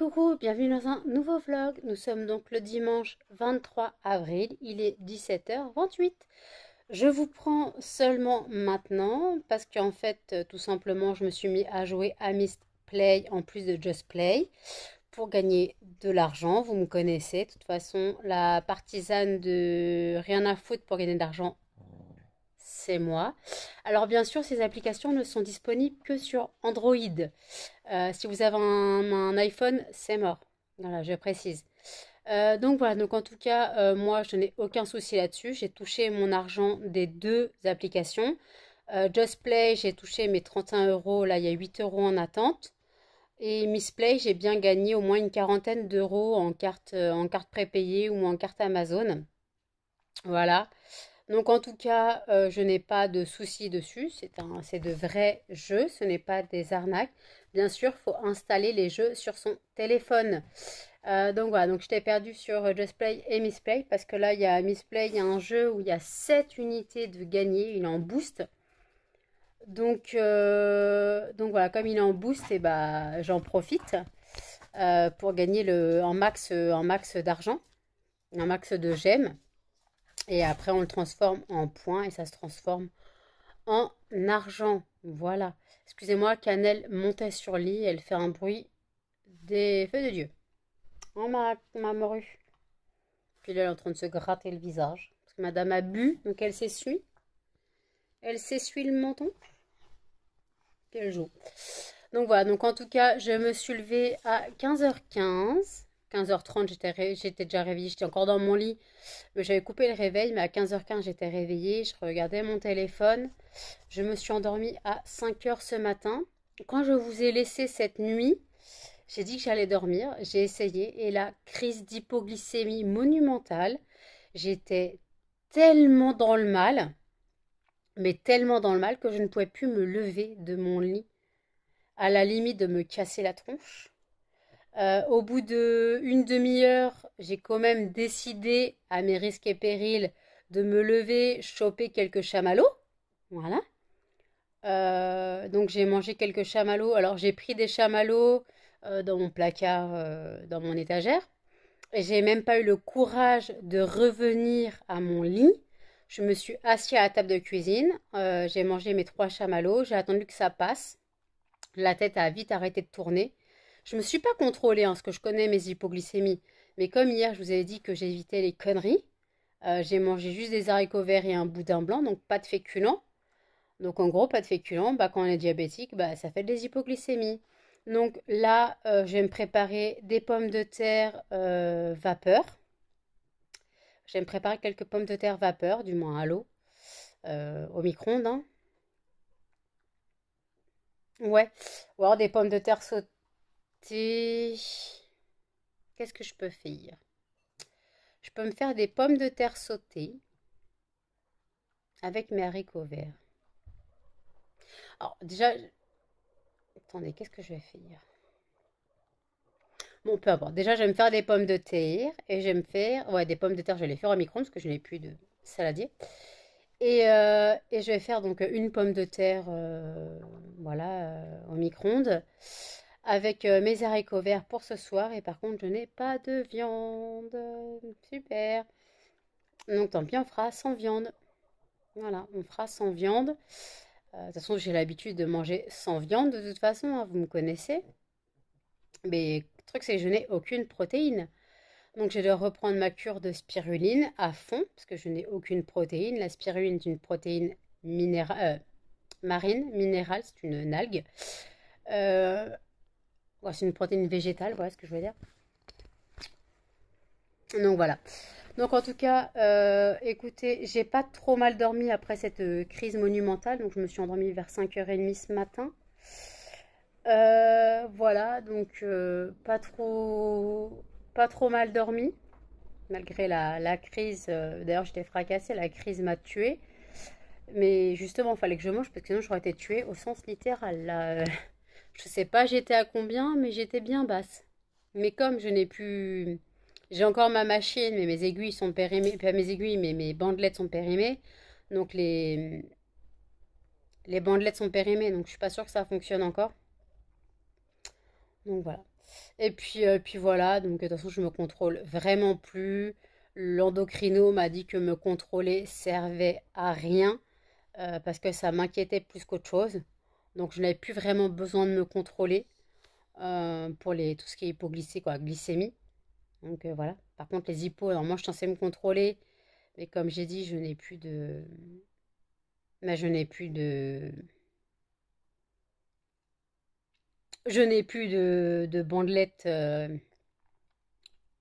Coucou, bienvenue dans un nouveau vlog. Nous sommes donc le dimanche 23 avril, il est 17h28. Je vous prends seulement maintenant parce qu'en fait, tout simplement, je me suis mis à jouer à Miss Play en plus de Just Play pour gagner de l'argent. Vous me connaissez, de toute façon, la partisane de rien à foutre pour gagner de l'argent, c'est moi. Alors bien sûr, ces applications ne sont disponibles que sur Android. Si vous avez un iPhone, c'est mort. Voilà, je précise. Donc voilà, donc en tout cas, moi, je n'ai aucun souci là-dessus. J'ai touché mon argent des deux applications. Just Play, j'ai touché mes 31 euros. Là, il y a 8 euros en attente. Et Miss Play, j'ai bien gagné au moins une quarantaine d'euros en carte prépayée ou en carte Amazon. Voilà. Donc en tout cas, je n'ai pas de soucis dessus. C'est de vrais jeux, ce n'est pas des arnaques. Bien sûr, il faut installer les jeux sur son téléphone. Donc voilà, donc je t'ai perdu sur Just Play et Miss Play parce que là, il y a Miss Play, il y a un jeu où il y a 7 unités de gagner, il est en boost. Donc voilà, comme il est en boost, et bah, j'en profite pour gagner un max d'argent, un max de gemmes. Et après, on le transforme en points et ça se transforme en argent. Voilà. Excusez-moi, Cannelle montait sur le lit. Elle fait un bruit des feux de Dieu. Oh, ma morue. Puis là, elle est en train de se gratter le visage. Parce que madame a bu, donc elle s'essuie. Elle s'essuie le menton. Puis elle joue. Donc voilà, donc en tout cas, je me suis levée à 15h15. 15h30, j'étais déjà réveillée, j'étais encore dans mon lit. Mais j'avais coupé le réveil, mais à 15h15, j'étais réveillée. Je regardais mon téléphone. Je me suis endormie à 5h ce matin. Quand je vous ai laissé cette nuit, j'ai dit que j'allais dormir. J'ai essayé et la crise d'hypoglycémie monumentale. J'étais tellement dans le mal, mais tellement dans le mal que je ne pouvais plus me lever de mon lit, à la limite de me casser la tronche. Au bout d'une demi-heure, j'ai quand même décidé, à mes risques et périls, de me lever, choper quelques chamallows. Voilà. Donc j'ai mangé quelques chamallows. Alors j'ai pris des chamallows dans mon placard, dans mon étagère. Et j'ai même pas eu le courage de revenir à mon lit. Je me suis assise à la table de cuisine. J'ai mangé mes 3 chamallows. J'ai attendu que ça passe. La tête a vite arrêté de tourner. Je me suis pas contrôlée, hein, parce que je connais mes hypoglycémies. Mais comme hier, je vous ai dit que j'évitais les conneries, j'ai mangé juste des haricots verts et un boudin blanc, donc pas de féculents. Donc en gros, pas de féculents, bah, quand on est diabétique, bah, ça fait des hypoglycémies. Donc là, je vais me préparer des pommes de terre vapeur. Je vais me préparer quelques pommes de terre vapeur, du moins à l'eau, au micro-ondes, hein. Ouais, ou alors des pommes de terre sautées. Qu'est-ce que je peux faire? Je peux me faire des pommes de terre sautées avec mes haricots verts. Alors déjà, attendez, qu'est-ce que je vais faire? Bon, peu importe. Déjà, je vais me faire des pommes de terre et je vais me faire, ouais, des pommes de terre, je vais les faire au micro-ondes parce que je n'ai plus de saladier. Et je vais faire donc une pomme de terre, voilà, au micro-ondes avec mes haricots verts pour ce soir. Et par contre, je n'ai pas de viande. Super. Donc tant pis, on fera sans viande. Voilà, on fera sans viande. De toute façon, j'ai l'habitude de manger sans viande de toute façon, hein, vous me connaissez. Mais le truc, c'est que je n'ai aucune protéine. Donc je dois reprendre ma cure de spiruline à fond, parce que je n'ai aucune protéine. La spiruline est une protéine marine, minérale, c'est une algue. Euh, ouais, c'est une protéine végétale, voilà ce que je veux dire. Donc voilà. Donc en tout cas, écoutez, j'ai pas trop mal dormi après cette crise monumentale. Donc je me suis endormie vers 5h30 ce matin. Voilà, donc pas trop mal dormi, malgré la crise. D'ailleurs, j'étais fracassée, la crise m'a tuée. Mais justement, il fallait que je mange parce que sinon j'aurais été tuée au sens littéral. Là, je sais pas j'étais à combien, mais j'étais bien basse. Mais comme je n'ai plus... J'ai encore ma machine, mais mes aiguilles sont périmées. Pas mes aiguilles, mais mes bandelettes sont périmées. Donc les bandelettes sont périmées, donc je suis pas sûre que ça fonctionne encore. Donc voilà. Puis voilà, donc de toute façon, je me contrôle vraiment plus. L'endocrino m'a dit que me contrôler servait à rien parce que ça m'inquiétait plus qu'autre chose. Donc, je n'avais plus vraiment besoin de me contrôler pour tout ce qui est hypoglycémie, quoi, glycémie. Donc, voilà. Par contre, les hypos, alors moi, je suis censée me contrôler, mais comme j'ai dit, je n'ai plus de. Mais je n'ai plus de bandelettes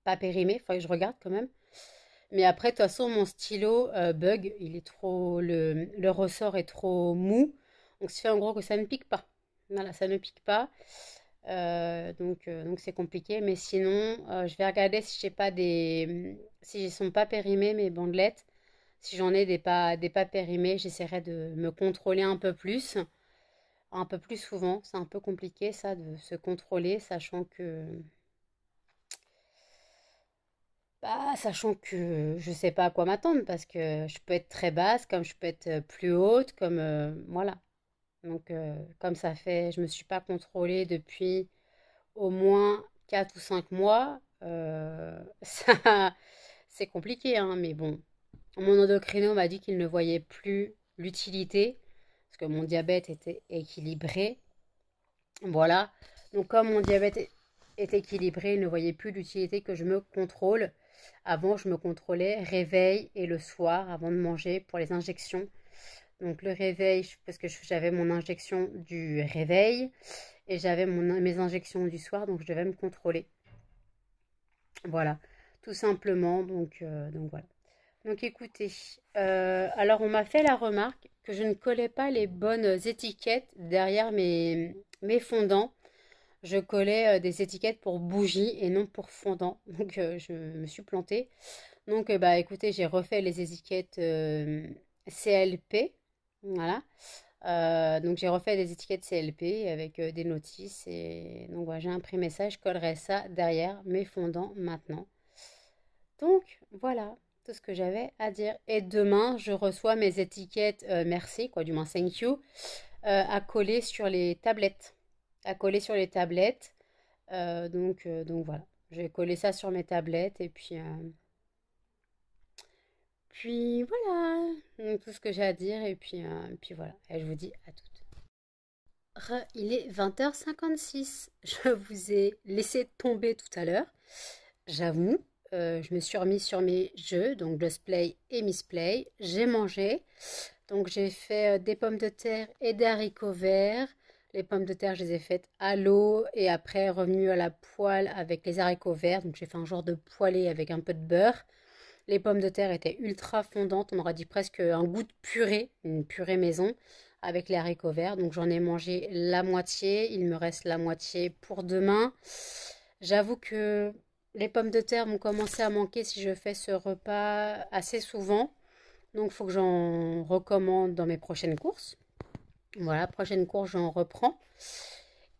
pas périmées. Il faudrait que je regarde quand même. Mais après, de toute façon, mon stylo bug, il est trop, le ressort est trop mou. Donc, ça fait en gros que ça ne pique pas. Voilà, ça ne pique pas. Donc c'est compliqué. Mais sinon, je vais regarder si j'ai pas si ils sont pas périmés mes bandelettes. Si j'en ai des pas périmés, j'essaierai de me contrôler un peu plus souvent. C'est un peu compliqué ça de se contrôler, sachant que je sais pas à quoi m'attendre parce que je peux être très basse, comme je peux être plus haute, comme voilà. Donc comme ça fait, je me suis pas contrôlée depuis au moins 4 ou 5 mois. Ça, c'est compliqué, hein, mais bon. Mon endocrino m'a dit qu'il ne voyait plus l'utilité parce que mon diabète était équilibré. Voilà. Donc comme mon diabète est équilibré, il ne voyait plus l'utilité que je me contrôle. Avant, je me contrôlais réveil et le soir avant de manger pour les injections. Donc le réveil, parce que j'avais mon injection du réveil et j'avais mes injections du soir, donc je devais me contrôler. Voilà, tout simplement. Donc voilà. Donc écoutez, alors on m'a fait la remarque que je ne collais pas les bonnes étiquettes derrière mes fondants. Je collais des étiquettes pour bougies et non pour fondant. Donc je me suis plantée. Donc bah écoutez, j'ai refait les étiquettes CLP. Voilà. Donc j'ai refait des étiquettes CLP avec des notices et donc voilà, j'ai imprimé ça, je collerai ça derrière mes fondants maintenant. Donc voilà tout ce que j'avais à dire. Et demain, je reçois mes étiquettes merci, quoi, du moins thank you, à coller sur les tablettes. À coller sur les tablettes. Donc voilà, je vais coller ça sur mes tablettes et puis voilà, donc, tout ce que j'ai à dire puis voilà, et je vous dis à toutes. Il est 20h56. Je vous ai laissé tomber tout à l'heure. J'avoue, je me suis remis sur mes jeux, donc Just Play et Miss Play. J'ai mangé. Donc j'ai fait des pommes de terre et des haricots verts. Les pommes de terre, je les ai faites à l'eau et après revenu à la poêle avec les haricots verts. Donc j'ai fait un genre de poêlée avec un peu de beurre. Les pommes de terre étaient ultra fondantes, on aurait dit presque un goût de purée, une purée maison avec les haricots verts. Donc j'en ai mangé la moitié, il me reste la moitié pour demain. J'avoue que les pommes de terre vont commencer à manquer si je fais ce repas assez souvent. Donc il faut que j'en recommande dans mes prochaines courses. Voilà, prochaine course, j'en reprends.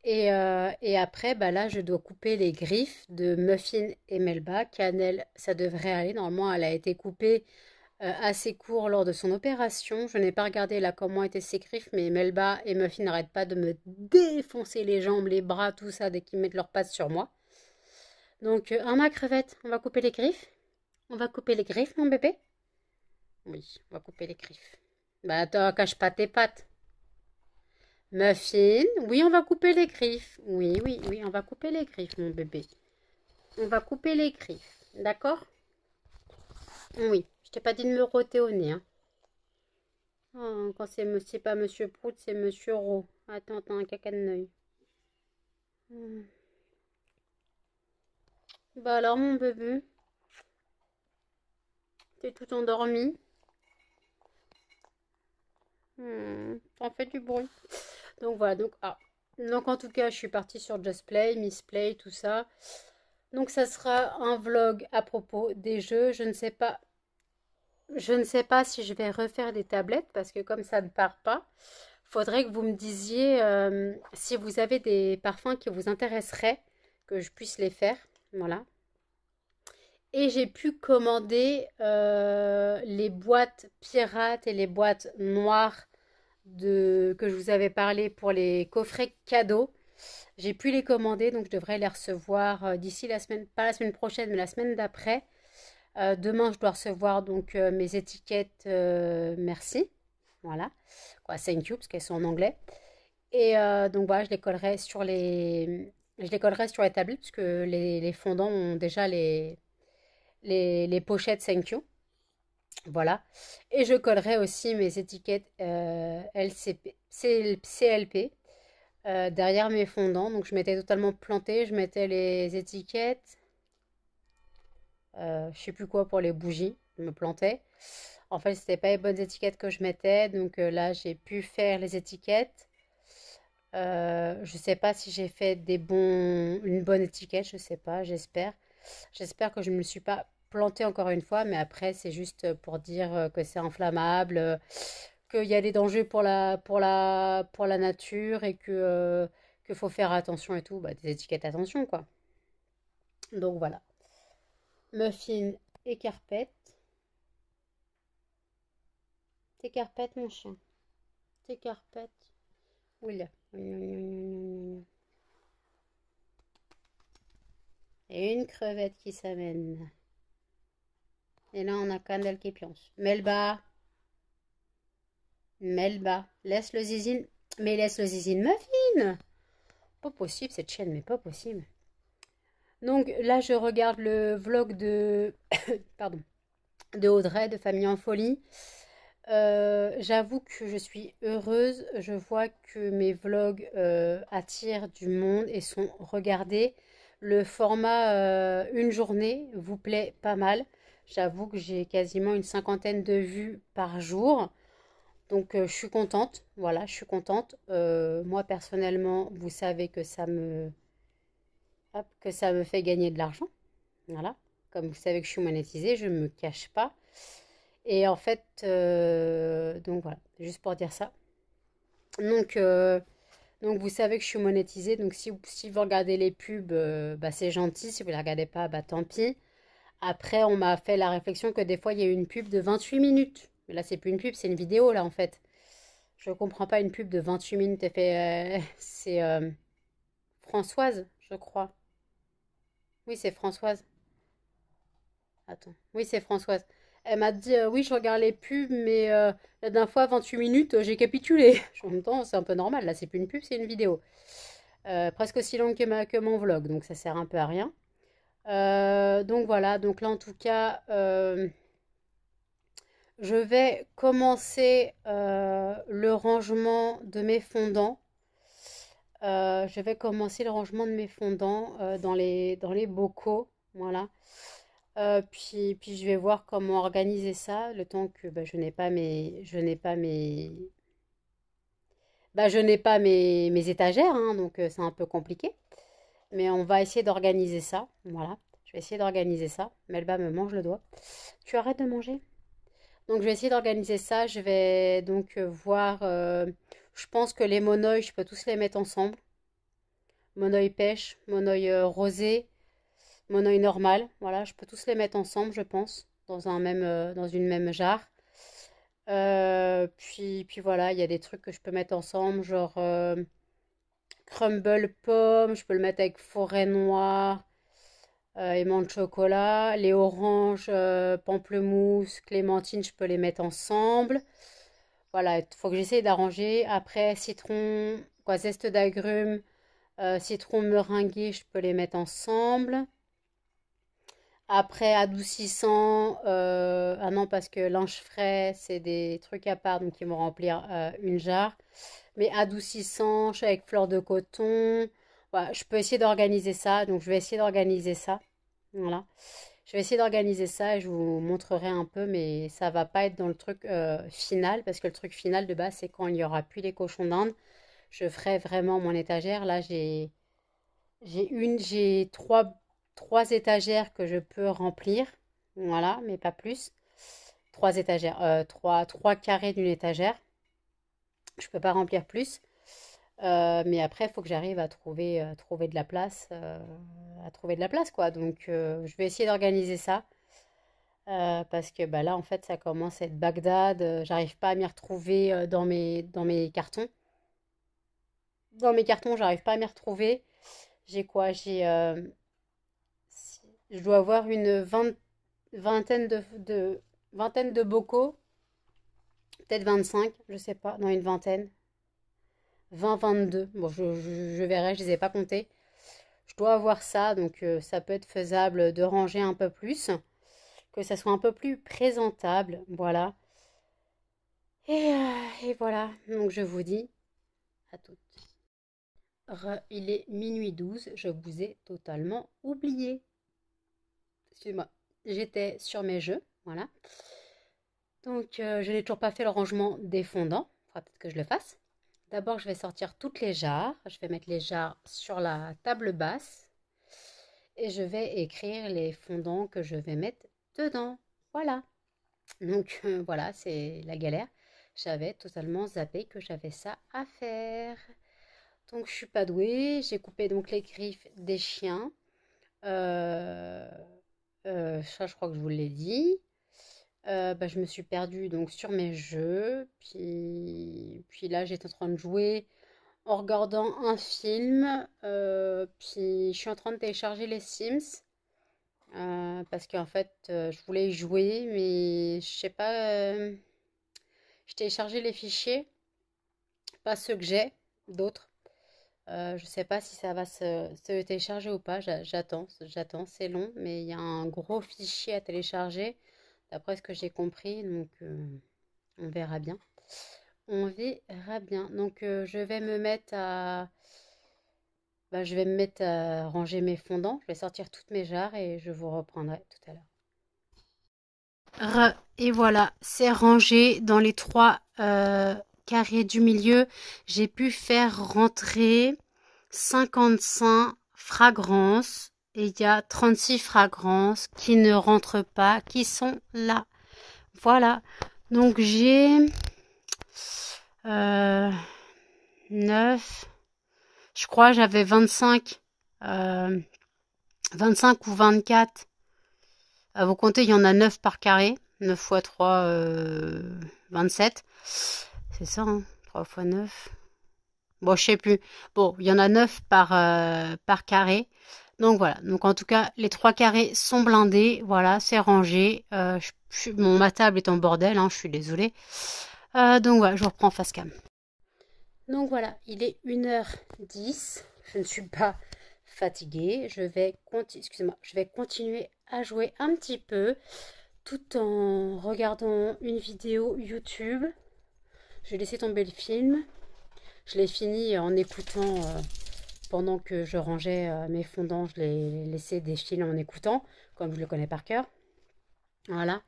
Et après, bah là, je dois couper les griffes de Muffin et Melba. Cannelle, ça devrait aller. Normalement, elle a été coupée assez court lors de son opération. Je n'ai pas regardé là comment étaient ses griffes, mais Melba et Muffin n'arrêtent pas de me défoncer les jambes, les bras, tout ça, dès qu'ils mettent leurs pattes sur moi. Donc, ma crevette, on va couper les griffes. On va couper les griffes, mon bébé. Oui, on va couper les griffes. Bah, attends, cache pas tes pattes. Muffin, oui, on va couper les griffes. Oui, oui, oui, on va couper les griffes, mon bébé. On va couper les griffes, d'accord? Oui, je t'ai pas dit de me roter au nez, hein. Oh, quand c'est pas Monsieur Prout, c'est Monsieur Ro. Attends, attends, un caca de neuil. Bah alors, mon bébé, t'es tout endormi. T'en fais du bruit. Donc voilà, donc en tout cas, je suis partie sur Just Play, Miss Play, tout ça. Donc ça sera un vlog à propos des jeux. Je ne sais pas si je vais refaire des tablettes parce que comme ça ne part pas, faudrait que vous me disiez si vous avez des parfums qui vous intéresseraient, que je puisse les faire. Voilà. Et j'ai pu commander les boîtes pirates et les boîtes noires que je vous avais parlé pour les coffrets cadeaux. J'ai pu les commander, donc je devrais les recevoir d'ici la semaine, pas la semaine prochaine, mais la semaine d'après. Demain, je dois recevoir donc mes étiquettes merci. Voilà. Quoi, thank you, parce qu'elles sont en anglais. Et donc voilà, je les collerai sur les tablettes, puisque les fondants ont déjà les pochettes thank you. Voilà. Et je collerai aussi mes étiquettes LCP, CLP derrière mes fondants. Donc je m'étais totalement plantée. Je mettais les étiquettes, je sais plus quoi pour les bougies. Je me plantais. En fait, c'était pas les bonnes étiquettes que je mettais. Donc là, j'ai pu faire les étiquettes. Je sais pas si j'ai fait une bonne étiquette. Je sais pas. J'espère. J'espère que je ne me suis pas plantée encore une fois, mais après, c'est juste pour dire que c'est inflammable, qu'il y a des dangers pour la nature et qu'il faut faire attention et tout. Bah, des étiquettes attention, quoi. Donc voilà. Muffin et carpette. Tes carpettes, mon chien. Tes carpettes. Oui, là. Et une crevette qui s'amène. Et là, on a Candle qui pionce. Melba. Melba. Laisse le zizine. Mais laisse le zizine Muffin. Pas possible cette chaîne, mais pas possible. Donc là, je regarde le vlog de, pardon, de Audrey, de Famille en Folie. J'avoue que je suis heureuse. Je vois que mes vlogs attirent du monde et sont regardés. Le format une journée vous plaît pas mal. J'avoue que j'ai quasiment une cinquantaine de vues par jour. Donc je suis contente. Voilà, je suis contente. Moi personnellement, vous savez que que ça me fait gagner de l'argent. Voilà. Comme vous savez que je suis monétisée, je ne me cache pas. Et en fait, donc voilà, juste pour dire ça. Donc, donc vous savez que je suis monétisée. Donc si vous regardez les pubs, bah, c'est gentil. Si vous ne les regardez pas, bah, tant pis. Après, on m'a fait la réflexion que des fois, il y a eu une pub de 28 minutes. Mais là, c'est plus une pub, c'est une vidéo, là, en fait. Je ne comprends pas une pub de 28 minutes. C'est Françoise, je crois. Oui, c'est Françoise. Attends. Oui, c'est Françoise. Elle m'a dit oui, je regarde les pubs, mais la dernière fois, 28 minutes, j'ai capitulé. En même temps, c'est un peu normal. Là, c'est plus une pub, c'est une vidéo. Presque aussi longue que mon vlog, donc ça sert un peu à rien. Donc voilà, donc là, en tout cas, je vais commencer le rangement de mes fondants. Je vais commencer le rangement de mes fondants dans les bocaux. Voilà. Puis je vais voir comment organiser ça, le temps que bah, je n'ai pas mes étagères, hein, donc c'est un peu compliqué. Mais on va essayer d'organiser ça. Voilà, je vais essayer d'organiser ça. Melba me mange le doigt. Tu arrêtes de manger? Donc je vais essayer d'organiser ça. Je vais donc voir. Je pense que les monoïs, je peux tous les mettre ensemble. Monoï pêche, monoï rosé, monoï normal. Voilà, je peux tous les mettre ensemble, je pense, dans une même jarre. Puis voilà, il y a des trucs que je peux mettre ensemble, genre crumble pomme, je peux le mettre avec forêt noire, aimant de chocolat. Les oranges, pamplemousse, clémentine, je peux les mettre ensemble. Voilà, il faut que j'essaye d'arranger. Après, citron, quoi, zeste d'agrumes, citron meringué, je peux les mettre ensemble. Après, adoucissant, ah non, parce que l'ange frais, c'est des trucs à part, donc ils vont remplir une jarre. Mais adoucissant, avec fleur de coton, voilà, je peux essayer d'organiser ça. Donc, je vais essayer d'organiser ça. Voilà. Je vais essayer d'organiser ça et je vous montrerai un peu, mais ça va pas être dans le truc final, parce que le truc final de base, c'est quand il y aura plus les cochons d'Inde. Je ferai vraiment mon étagère. Là, j'ai trois étagères que je peux remplir. Voilà, mais pas plus. Trois étagères, trois carrés d'une étagère. Je peux pas remplir plus. Mais après, il faut que j'arrive à trouver de la place, à trouver de la place, quoi. Donc, je vais essayer d'organiser ça. Parce que bah, là, en fait, ça commence à être Bagdad. J'arrive pas à m'y retrouver dans mes cartons. Dans mes cartons, j'arrive pas à m'y retrouver. J'ai quoi? Je dois avoir vingtaine vingtaine de bocaux, peut-être 25, je sais pas, non, une vingtaine, 22. Bon, je verrai, je les ai pas comptés. Je dois avoir ça, donc ça peut être faisable de ranger un peu plus, que ça soit un peu plus présentable, voilà. Et voilà, donc je vous dis à toutes. Il est minuit 12, je vous ai totalement oublié. Excusez-moi, j'étais sur mes jeux, voilà. Donc je n'ai toujours pas fait le rangement des fondants, il faudra peut-être que je le fasse. D'abord, je vais sortir toutes les jarres, je vais mettre les jarres sur la table basse et je vais écrire les fondants que je vais mettre dedans. Voilà. Donc voilà, c'est la galère. J'avais totalement zappé que j'avais ça à faire. Donc je suis pas douée. J'ai coupé donc les griffes des chiens. Euh, ça, je crois que je vous l'ai dit. Je me suis perdue donc sur mes jeux. Puis là, j'étais en train de jouer en regardant un film. Puis je suis en train de télécharger les Sims. Parce qu'en fait, je voulais y jouer, mais je sais pas. Je téléchargé les fichiers, pas ceux que j'ai, d'autres. Je sais pas si ça va se télécharger ou pas. J'attends. C'est long, mais il y a un gros fichier à télécharger, d'après ce que j'ai compris. Donc, on verra bien. On verra bien. Donc, je vais me mettre à ranger mes fondants. Je vais sortir toutes mes jarres et je vous reprendrai tout à l'heure. Et voilà, c'est rangé dans les trois carrés du milieu. J'ai pu faire rentrer 55 fragrances et il y a 36 fragrances qui ne rentrent pas, qui sont là. Voilà, donc j'ai 9, je crois j'avais 25, 25 ou 24. Vous comptez, il y en a 9 par carré. 9 fois 3, 27. C'est ça, hein, 3 fois 9. Bon, je sais plus. Bon, il y en a 9 par carré. Donc voilà. Donc en tout cas, les 3 carrés sont blindés. Voilà, c'est rangé. Ma table est en bordel, hein, je suis désolée. Donc voilà, je reprends face cam. Donc voilà, il est 1h10. Je ne suis pas fatiguée. Je vais continuer à jouer un petit peu tout en regardant une vidéo YouTube. J'ai laissé tomber le film. Je l'ai fini en écoutant pendant que je rangeais mes fondants. Je l'ai laissé défiler en écoutant, comme je le connais par cœur. Voilà.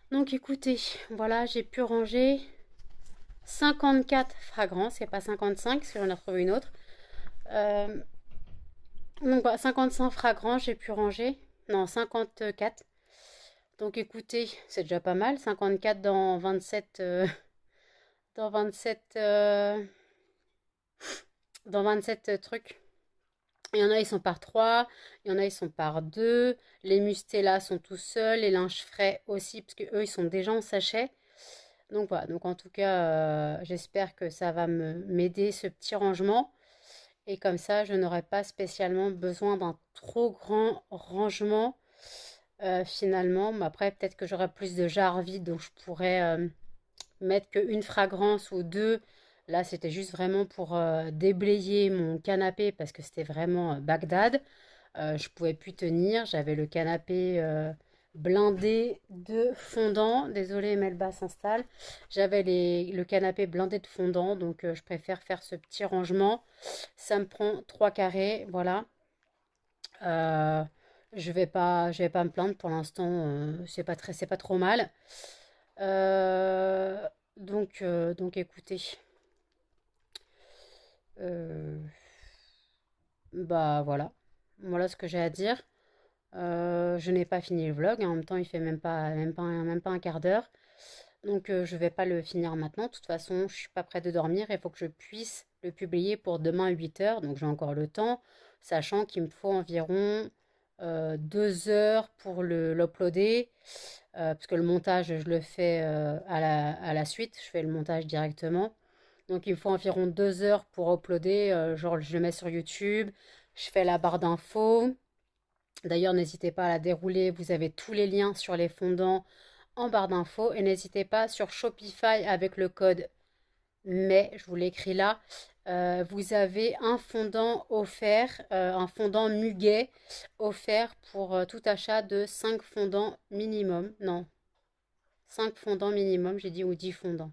Donc écoutez, voilà, j'ai pu ranger 54 fragrances, et pas 55, parce que j'en ai retrouvé une autre. Donc voilà, 55 fragrances, j'ai pu ranger. Non, 54. Donc écoutez, c'est déjà pas mal. 54 dans 27. Dans 27. Dans 27 trucs. Il y en a, ils sont par 3. Il y en a, ils sont par 2. Les Mustela sont tout seuls. Les linges frais aussi, parce que eux, ils sont déjà en sachet. Donc voilà. Donc en tout cas, j'espère que ça va m'aider ce petit rangement. Et comme ça, je n'aurai pas spécialement besoin d'un trop grand rangement. Finalement, mais après peut-être que j'aurai plus de jarres vides, donc je pourrais mettre qu'une fragrance ou deux. Là, c'était juste vraiment pour déblayer mon canapé parce que c'était vraiment Bagdad. Je pouvais plus tenir. J'avais le canapé blindé de fondant. Désolée, Melba s'installe. J'avais le canapé blindé de fondant, donc je préfère faire ce petit rangement. Ça me prend 3 carrés, voilà. Euh, je vais pas me plaindre pour l'instant. C'est pas trop mal. Euh, donc écoutez, euh, voilà, voilà ce que j'ai à dire. Je n'ai pas fini le vlog. En même temps, il fait même pas un quart d'heure. Donc je vais pas le finir maintenant. De toute façon, je suis pas prête de dormir. Il faut que je puisse le publier pour demain 8h. Donc j'ai encore le temps, sachant qu'il me faut environ 2 heures pour l'uploader. Parce que le montage, je le fais à la suite. Je fais le montage directement. Donc il me faut environ 2 heures pour uploader. Genre je le mets sur YouTube, je fais la barre d'infos. D'ailleurs n'hésitez pas à la dérouler, vous avez tous les liens sur les fondants en barre d'infos. Et n'hésitez pas sur Shopify avec le code mais je vous l'écris là, vous avez un fondant offert, un fondant muguet offert pour tout achat de 5 fondants minimum. Non, 5 fondants minimum, j'ai dit, ou 10 fondants.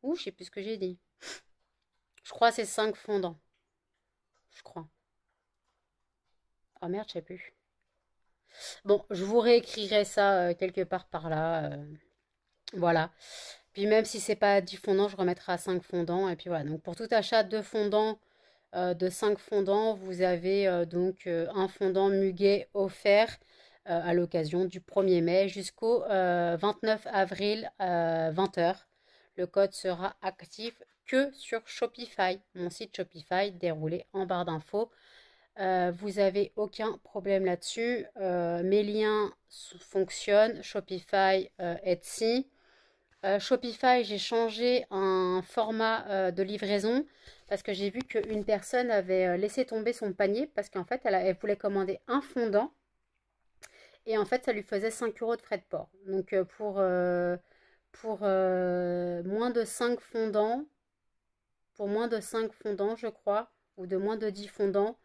Ouh, je sais plus ce que j'ai dit. Je crois que c'est 5 fondants. Je crois. Oh merde, je sais plus. Bon, je vous réécrirai ça quelque part par là. Voilà. Puis même si c'est pas 10 fondants, je remettrai à 5 fondants. Et puis voilà. Donc pour tout achat de fondants, de 5 fondants, vous avez donc un fondant muguet offert à l'occasion du 1er mai jusqu'au 29 avril 20 h. Le code sera actif que sur Shopify, mon site Shopify déroulé en barre d'infos. Vous n'avez aucun problème là-dessus. Mes liens fonctionnent, Shopify, Etsy. Shopify, j'ai changé un format de livraison parce que j'ai vu qu'une personne avait laissé tomber son panier parce qu'en fait, elle voulait commander un fondant et en fait, ça lui faisait 5 euros de frais de port. Donc, pour moins de 5 fondants, pour moins de 5 fondants, je crois, ou de moins de 10 fondants,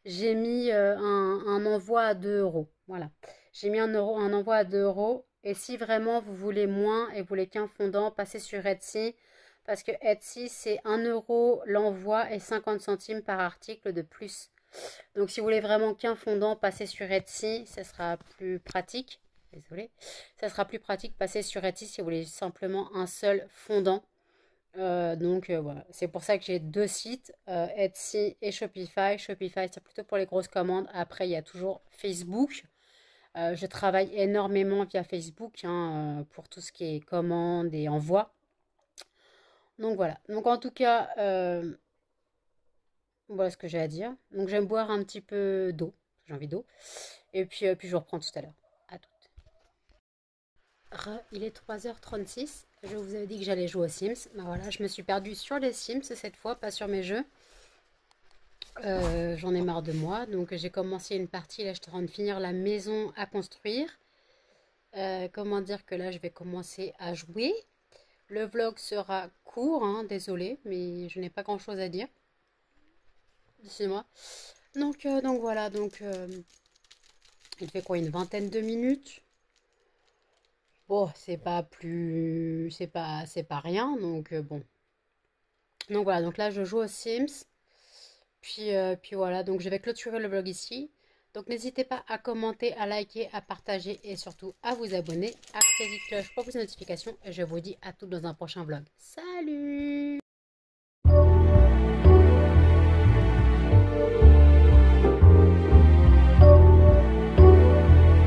j'ai mis un envoi à 2 euros. Voilà. J'ai mis un envoi à 2 euros. Et si vraiment vous voulez moins et vous voulez qu'un fondant, passez sur Etsy. Parce que Etsy, c'est 1 euro l'envoi et 50 centimes par article de plus. Donc si vous voulez vraiment qu'un fondant, passez sur Etsy. Ça sera plus pratique. Désolée. Ça sera plus pratique, passer sur Etsy si vous voulez simplement un seul fondant. Donc voilà, c'est pour ça que j'ai deux sites, Etsy et Shopify. Shopify, c'est plutôt pour les grosses commandes. Après, il y a toujours Facebook. Je travaille énormément via Facebook hein, pour tout ce qui est commandes et envois. Donc voilà. Donc en tout cas, voilà ce que j'ai à dire. Donc je vais me boire un petit peu d'eau. J'ai envie d'eau. Et puis je vous reprends tout à l'heure. À tout. Il est 3h36. Je vous avais dit que j'allais jouer aux Sims. Ben voilà, je me suis perdue sur les Sims cette fois, pas sur mes jeux. J'en ai marre de moi. Donc j'ai commencé une partie. Là, je suis en train de finir la maison à construire. Comment dire que là, je vais commencer à jouer. Le vlog sera court, hein, désolé, mais je n'ai pas grand-chose à dire. C'est moi. Donc voilà, il fait quoi, une vingtaine de minutes. Bon, c'est pas plus, c'est pas rien, donc bon. Donc voilà, donc là je joue aux Sims. Puis voilà, donc je vais clôturer le vlog ici. Donc n'hésitez pas à commenter, à liker, à partager et surtout à vous abonner. Activez la cloche pour vos notifications et je vous dis à toutes dans un prochain vlog. Salut!